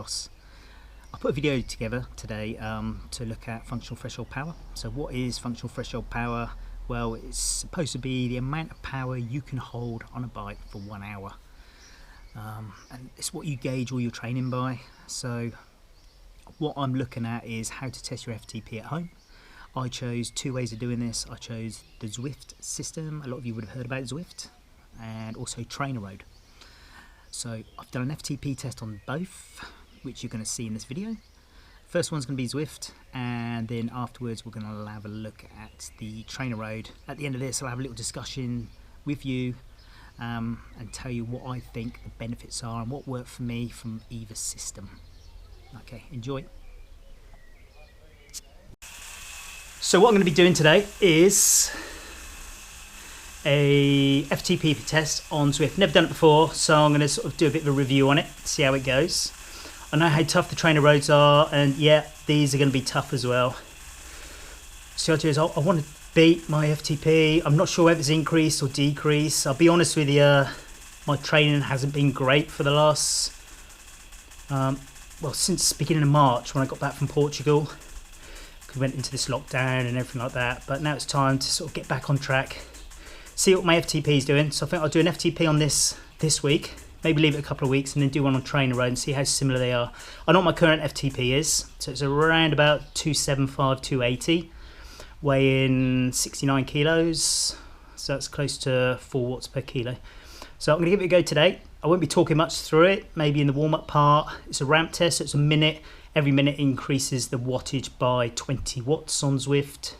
across. I put a video together today to look at functional threshold power. So what is functional threshold power? Well, it's supposed to be the amount of power you can hold on a bike for 1 hour. And it's what you gauge all your training by. So what I'm looking at is how to test your FTP at home. I chose two ways of doing this. I chose the Zwift system. A lot of you would have heard about Zwift, and also TrainerRoad. So I've done an FTP test on both, which you're going to see in this video. First one's going to be Zwift, and then afterwards we're going to have a look at the TrainerRoad. At the end of this, I'll have a little discussion with you and tell you what I think the benefits are and what worked for me from either system. Okay, enjoy. So what I'm going to be doing today is a FTP test on Zwift. Never done it before, so I'm going to sort of do a bit of a review on it, see how it goes. I know how tough the TrainerRoads are, and yeah, these are going to be tough as well. So what I do is I want to beat my FTP. I'm not sure whether it's increased or decreased. I'll be honest with you, my training hasn't been great for the last, well, since beginning of March when I got back from Portugal. We went into this lockdown and everything like that, but now it's time to sort of get back on track, see what my FTP is doing. So I think I'll do an FTP on this week, maybe leave it a couple of weeks and then do one on TrainerRoad and see how similar they are. I know what my current FTP is, so it's around about 275, 280, weighing 69 kilos, so that's close to 4 watts per kilo. So I'm going to give it a go today. I won't be talking much through it, maybe in the warm-up part. It's a ramp test, so it's a minute. Every minute increases the wattage by 20 watts on Zwift.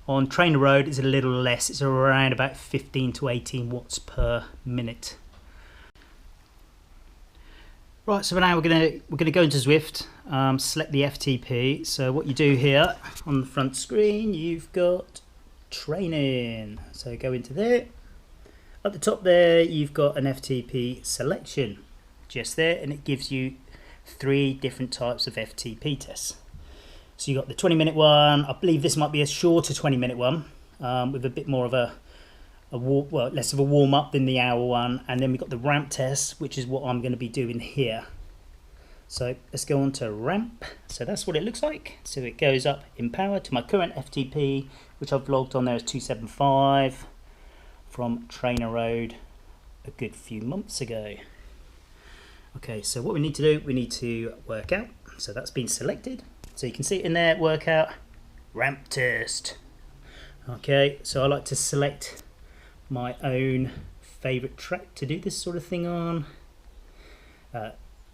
On TrainerRoad it's a little less, it's around about 15 to 18 watts per minute. Right, so now we're gonna go into Zwift, select the FTP. So what you do here on the front screen, you've got training. So go into there. At the top there, you've got an FTP selection just there, and it gives you 3 different types of FTP tests. So you've got the 20-minute one. I believe this might be a shorter 20-minute one with a bit more of less of a warm-up than the hour one. And then we've got the ramp test, which is what I'm going to be doing here. So let's go on to ramp. So that's what it looks like. So it goes up in power to my current FTP, which I've logged on there as 275 from TrainerRoad a good few months ago. Okay, so what we need to do, we need to work out. So that's been selected. So you can see it in there, workout, ramp test. Okay, so I like to select my own favorite track to do this sort of thing on.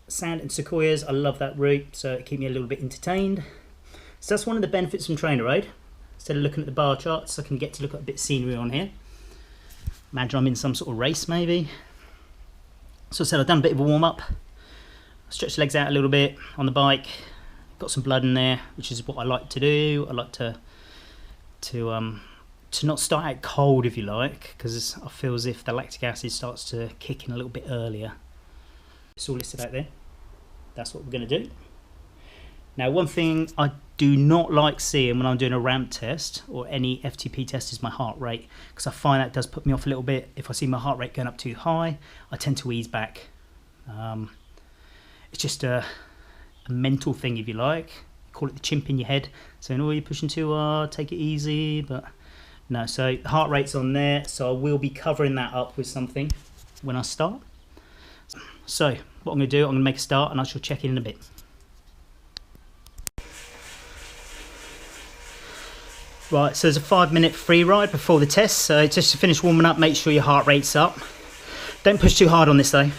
Sand and sequoias, I love that route, so it keeps me a little bit entertained. So that's one of the benefits from TrainerRoad. Instead of looking at the bar charts, I can get to look at a bit of scenery on here. Imagine I'm in some sort of race maybe. So I said I've done a bit of a warm-up, stretched the legs out a little bit on the bike, got some blood in there, which is what I like to do. I like to not start out cold, if you like, because I feel as if the lactic acid starts to kick in a little bit earlier. It's all listed out there. That's what we're going to do. Now, one thing I do not like seeing when I'm doing a ramp test or any FTP test is my heart rate, because I find that does put me off a little bit. If I see my heart rate going up too high, I tend to ease back. It's just a mental thing, if you like. Call it the chimp in your head. So, no, you're pushing too hard, take it easy. But no, so the heart rate's on there, so I will be covering that up with something when I start. So what I'm going to do, I'm going to make a start and I shall check in a bit. Right, so there's a 5-minute free ride before the test. So just to finish warming up, make sure your heart rate's up. Don't push too hard on this though.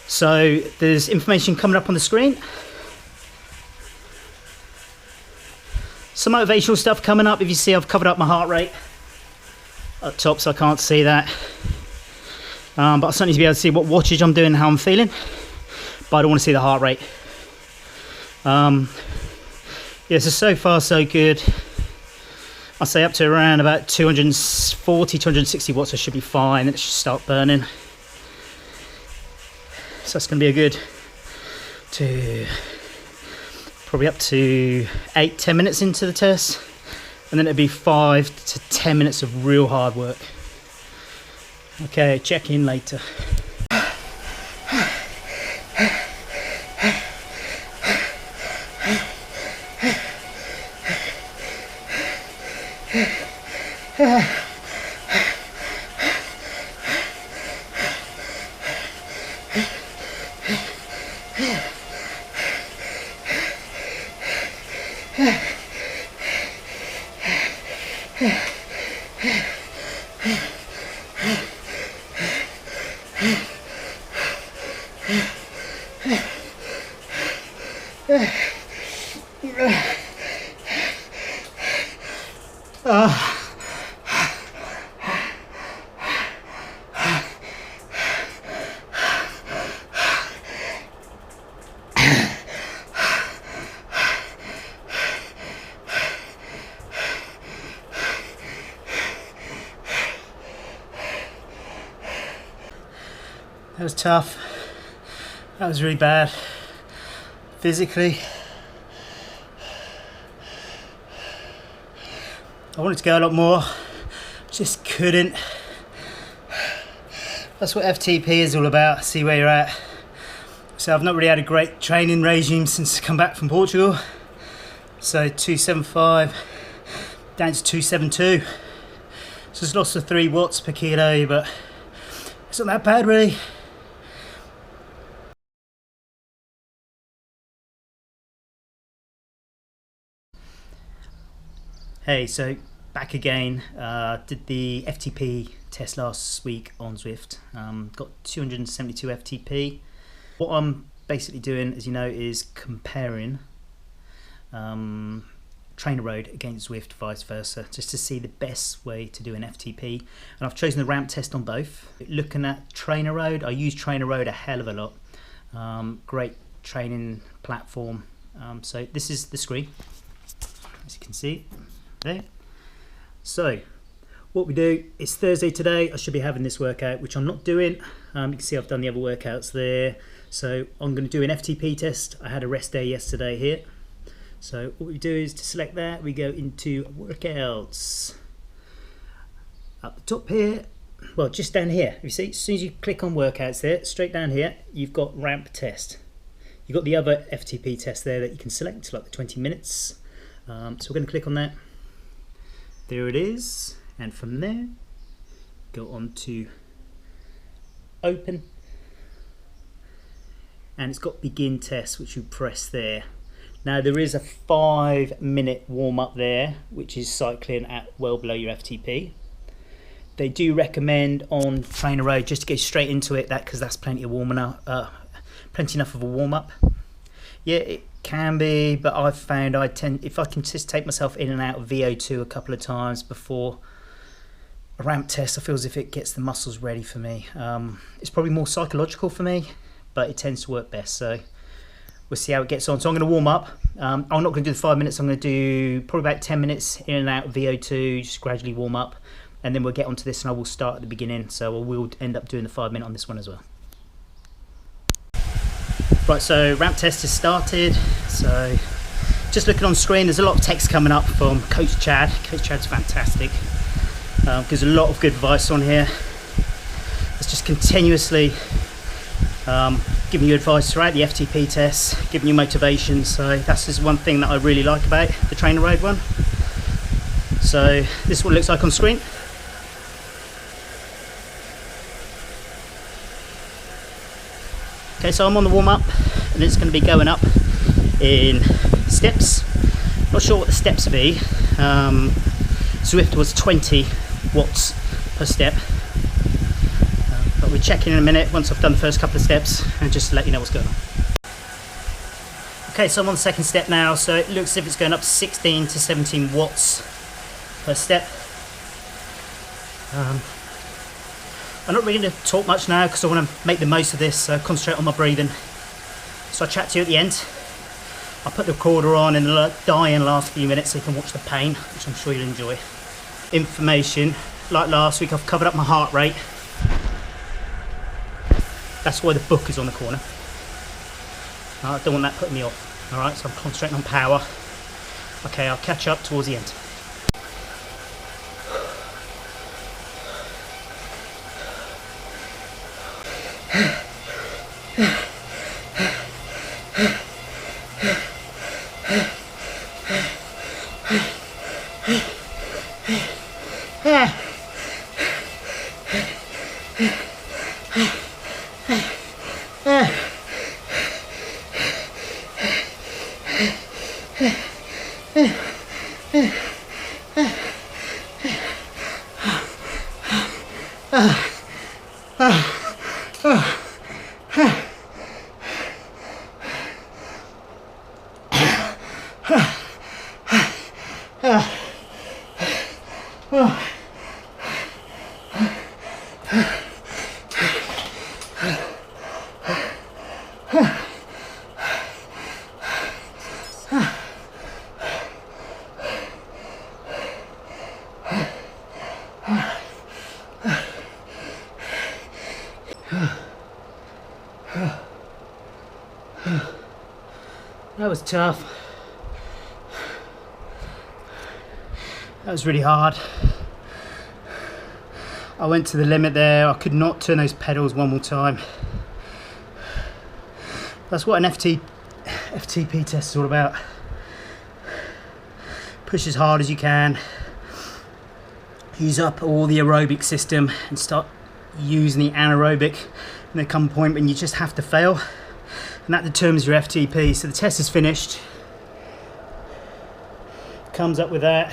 So there's information coming up on the screen. Some motivational stuff coming up. If you see, I've covered up my heart rate up top, so I can't see that. But I certainly need to be able to see what wattage I'm doing and how I'm feeling. But I don't want to see the heart rate. Yeah, so far so good. I'll say up to around about 240, 260 watts I should be fine. It should start burning. So that's going to be a good probably up to 8-10 minutes into the test, and then it'll be 5 to 10 minutes of real hard work. Okay, check in later. That was tough. That was really bad. Physically, I wanted to go a lot more, just couldn't. That's what FTP is all about, see where you're at. So I've not really had a great training regime since I come back from Portugal. So 275 down to 272. So it's lost to 3 watts per kilo, but it's not that bad really. Hey, so back again. Did the FTP test last week on Zwift. Got 272 FTP. What I'm basically doing, as you know, is comparing TrainerRoad against Zwift, vice versa, just to see the best way to do an FTP. And I've chosen the ramp test on both. Looking at TrainerRoad, I use TrainerRoad a hell of a lot. Great training platform. So this is the screen, as you can see there. So what we do is Thursday today, I should be having this workout, which I'm not doing. You can see I've done the other workouts there. So I'm going to do an FTP test. I had a rest day yesterday here. So what we do is to select that, we go into workouts. Up the top here, well, just down here, you see, as soon as you click on workouts there, straight down here, you've got ramp test. You've got the other FTP test there that you can select, like the 20 minutes. So we're going to click on that. There it is. And from there, go on to open. And it's got begin test, which you press there. Now there is a 5-minute warm up there, which is cycling at well below your FTP. They do recommend on TrainerRoad just to go straight into it, because that's plenty of warming up, plenty enough of a warm up. Yeah, it can be, but I've found if I can just take myself in and out of VO2 a couple of times before a ramp test, I feel as if it gets the muscles ready for me. It's probably more psychological for me, but it tends to work best. So we'll see how it gets on. So I'm going to warm up. I'm not going to do the 5 minutes. I'm going to do probably about 10 minutes in and out of VO2, just gradually warm up, and then we'll get onto this, and I will start at the beginning. So we'll end up doing the 5 minute on this one as well. Right, so ramp test has started. So just looking on screen, there's a lot of text coming up from Coach Chad. Coach Chad's fantastic. Gives a lot of good advice on here. It's just continuously giving you advice throughout the FTP tests, giving you motivation. So that's just one thing that I really like about the TrainerRoad one. So this is what it looks like on screen. Okay, so I'm on the warm up, and it's going to be going up in steps. Not sure what the steps be. Zwift was 20 watts per step. But we'll check in a minute once I've done the first couple of steps, and just to let you know what's going on. Okay, so I'm on the second step now, so it looks as if it's going up 16 to 17 watts per step. I'm not really going to talk much now because I want to make the most of this, so concentrate on my breathing. So I'll chat to you at the end. I'll put the recorder on and it'll die in the last few minutes so you can watch the pain, which I'm sure you'll enjoy. Information, like last week, I've covered up my heart rate. That's why the book is on the corner. I don't want that putting me off. Alright, so I'm concentrating on power. Okay, I'll catch up towards the end. That was tough. That was really hard. I went to the limit there. I could not turn those pedals one more time. That's what an FTP test is all about. Push as hard as you can. Use up all the aerobic system and start using the anaerobic. And there comes a point when you just have to fail. And that determines your FTP. So the test is finished. Comes up with that.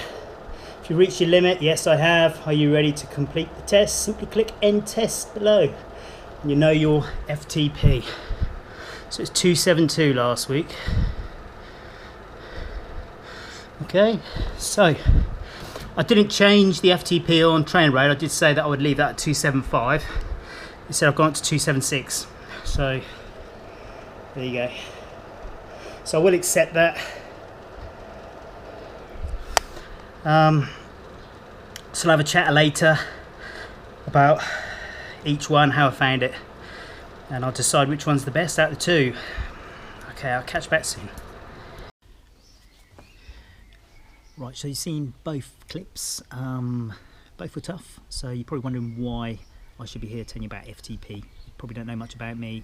If you reach your limit, yes I have. Are you ready to complete the test? Simply click end test below. And you know your FTP. So it's 272 last week. Okay, so I didn't change the FTP on TrainerRoad. I did say that I would leave that at 275. Instead I've gone to 276. So there you go. So I will accept that. So I'll have a chat later about each one, how I found it, and I'll decide which one's the best out of the two. Okay, I'll catch back soon. Right, so you've seen both clips. Both were tough, so you're probably wondering why I should be here telling you about FTP. You probably don't know much about me.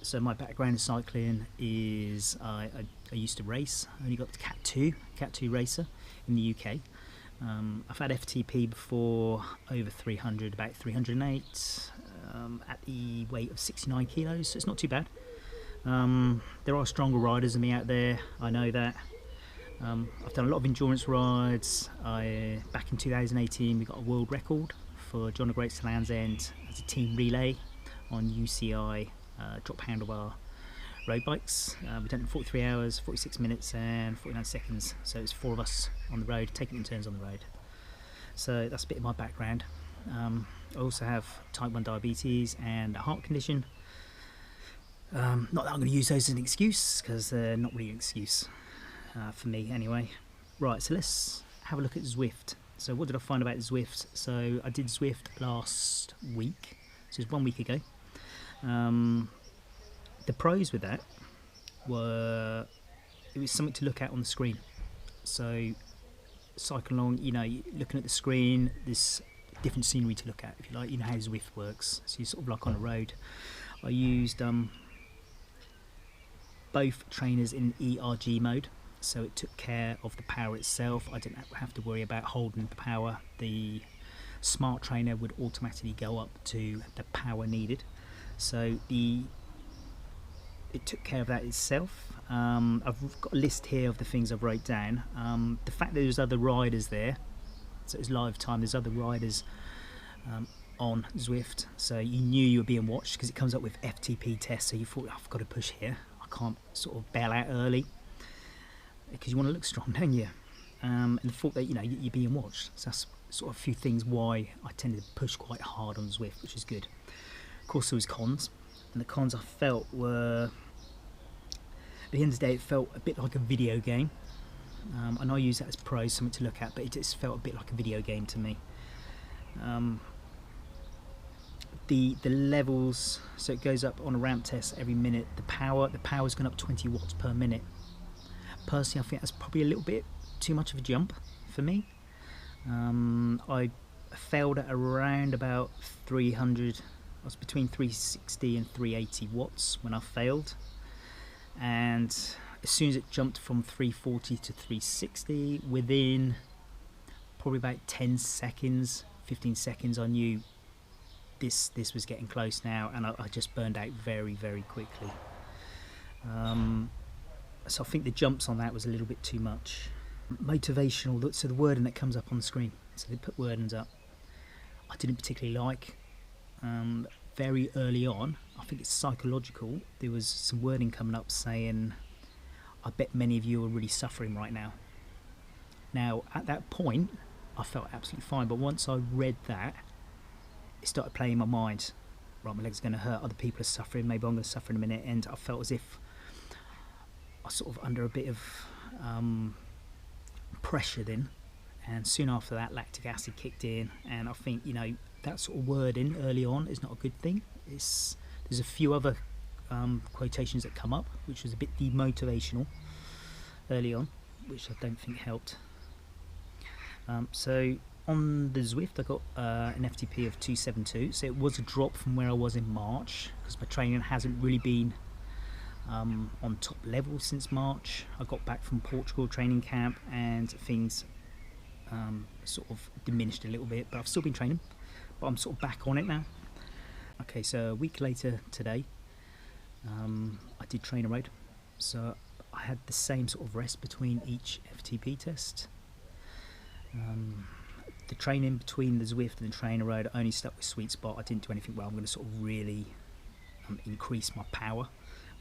So my background in cycling is I used to race. I only got to Cat 2 racer in the UK. I've had FTP before, over 300, about 308, at the weight of 69 kilos, so it's not too bad. There are stronger riders than me out there, I know that. I've done a lot of endurance rides. Back in 2018 we got a world record for John O'Groats to Land's End as a team relay on UCI drop handlebar road bikes. We done it in 43 hours, 46 minutes and 49 seconds. So it's 4 of us on the road, taking it in turns on the road. So that's a bit of my background. I also have type 1 diabetes and a heart condition. Not that I'm going to use those as an excuse, because they're not really an excuse for me anyway. Right, so let's have a look at Zwift. So what did I find about Zwift? So I did Zwift last week, so it's 1 week ago. The pros with that were, it was something to look at on the screen. So cycling along, you know, looking at the screen, there's different scenery to look at, if you like. You know how Zwift works, so you're sort of like on a road. I used both trainers in ERG mode, so it took care of the power itself. I didn't have to worry about holding the power. The smart trainer would automatically go up to the power needed, so it took care of that itself. I've got a list here of the things I've wrote down. The fact that there's other riders there, so it's live time, there's other riders on Zwift, so you knew you were being watched because it comes up with FTP test, so you thought, I've got to push here, I can't sort of bail out early, because you want to look strong, don't you? And the thought that, you know, you're being watched. So that's sort of a few things why I tended to push quite hard on Zwift, which is good. Of course there was cons, and the cons I felt were, at the end of the day, it felt a bit like a video game. And I use that as pros, something to look at, but it just felt a bit like a video game to me. The levels, so it goes up on a ramp test every minute. The power's gone up 20 watts per minute. Personally, I think that's probably a little bit too much of a jump for me. I failed at around about 300. I was between 360 and 380 watts when I failed, and as soon as it jumped from 340 to 360, within probably about 10 seconds, 15 seconds, I knew this was getting close now, and I just burned out very, very quickly. So I think the jumps on that was a little bit too much. Motivational, so the wording that comes up on the screen, so they put wordings up, I didn't particularly like. Very early on, I think it's psychological, there was some wording coming up saying, I bet many of you are really suffering right now. Now, at that point, I felt absolutely fine, but once I read that, it started playing in my mind. Right, my leg's going to hurt, other people are suffering, maybe I'm going to suffer in a minute, and I felt as if I was sort of under a bit of pressure then, and soon after that lactic acid kicked in, and I think, you know, that sort of wording early on is not a good thing. There's a few other quotations that come up, which was a bit demotivational early on, which I don't think helped. So on the Zwift I got an FTP of 272, so it was a drop from where I was in March, because my training hasn't really been on top level since March. I got back from Portugal training camp and things sort of diminished a little bit, but I've still been training, but I'm sort of back on it now. Okay, so a week later today, I did TrainerRoad, so I had the same sort of rest between each FTP test. The training between the Zwift and the TrainerRoad only stuck with sweet spot. I didn't do anything well. I'm going to sort of really increase my power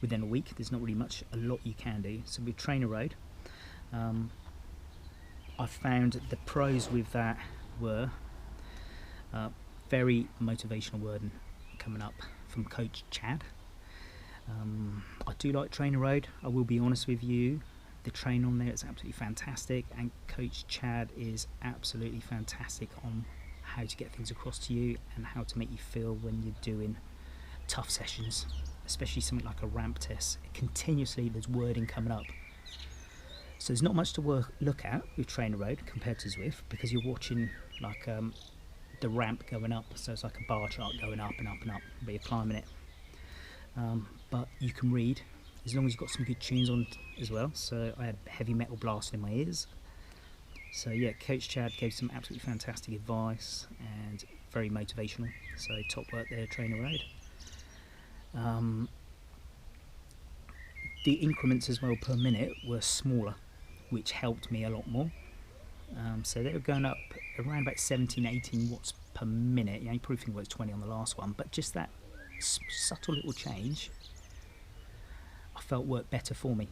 within a week. There's not really a lot you can do. So with TrainerRoad, I found the pros with that were very motivational wording coming up from Coach Chad. I do like TrainerRoad, I will be honest with you. The train on there is absolutely fantastic, and Coach Chad is absolutely fantastic on how to get things across to you and how to make you feel when you're doing tough sessions, especially something like a ramp test. Continuously there's wording coming up, so there's not much to look at with TrainerRoad compared to Zwift, because you're watching like the ramp going up, so it's like a bar chart going up and up and up, but you're climbing it. But you can read as long as you've got some good tunes on as well. So I had heavy metal blasting in my ears. So yeah, Coach Chad gave some absolutely fantastic advice and very motivational. So top work there, TrainerRoad. The increments as well per minute were smaller, which helped me a lot more. So they were going up around about 17-18 watts per minute. You know, you probably think it was 20 on the last one, but just that subtle little change I felt worked better for me.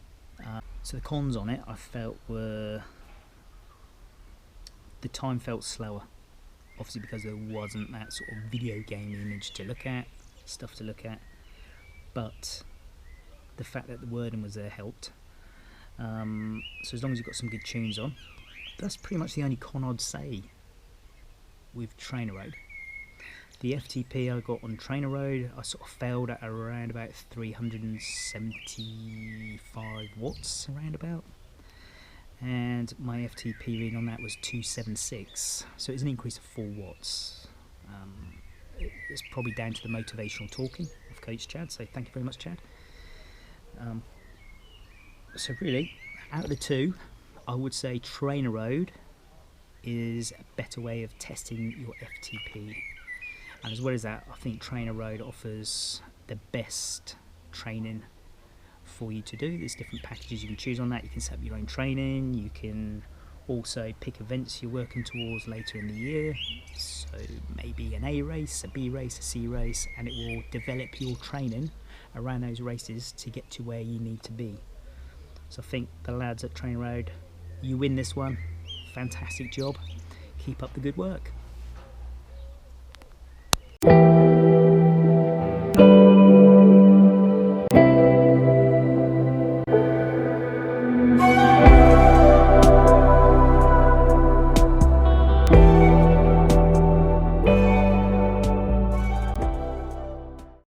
So the cons on it I felt were the time felt slower, obviously because there wasn't that sort of video game image to look at, stuff to look at, but the fact that the wording was there helped. So as long as you've got some good tunes on, that's pretty much the only con I'd say with TrainerRoad. The FTP I got on TrainerRoad, I sort of failed at around about 375 watts, around about. And my FTP reading on that was 276, so it's an increase of 4 watts. It's probably down to the motivational talking of Coach Chad, so thank you very much, Chad. So really, out of the two, I would say TrainerRoad is a better way of testing your FTP. And as well as that, I think TrainerRoad offers the best training for you to do. There's different packages you can choose on that. You can set up your own training. You can also pick events you're working towards later in the year. So maybe an A race, a B race, a C race, and it will develop your training around those races to get to where you need to be. So I think the lads at TrainerRoad, you win this one. Fantastic job. Keep up the good work.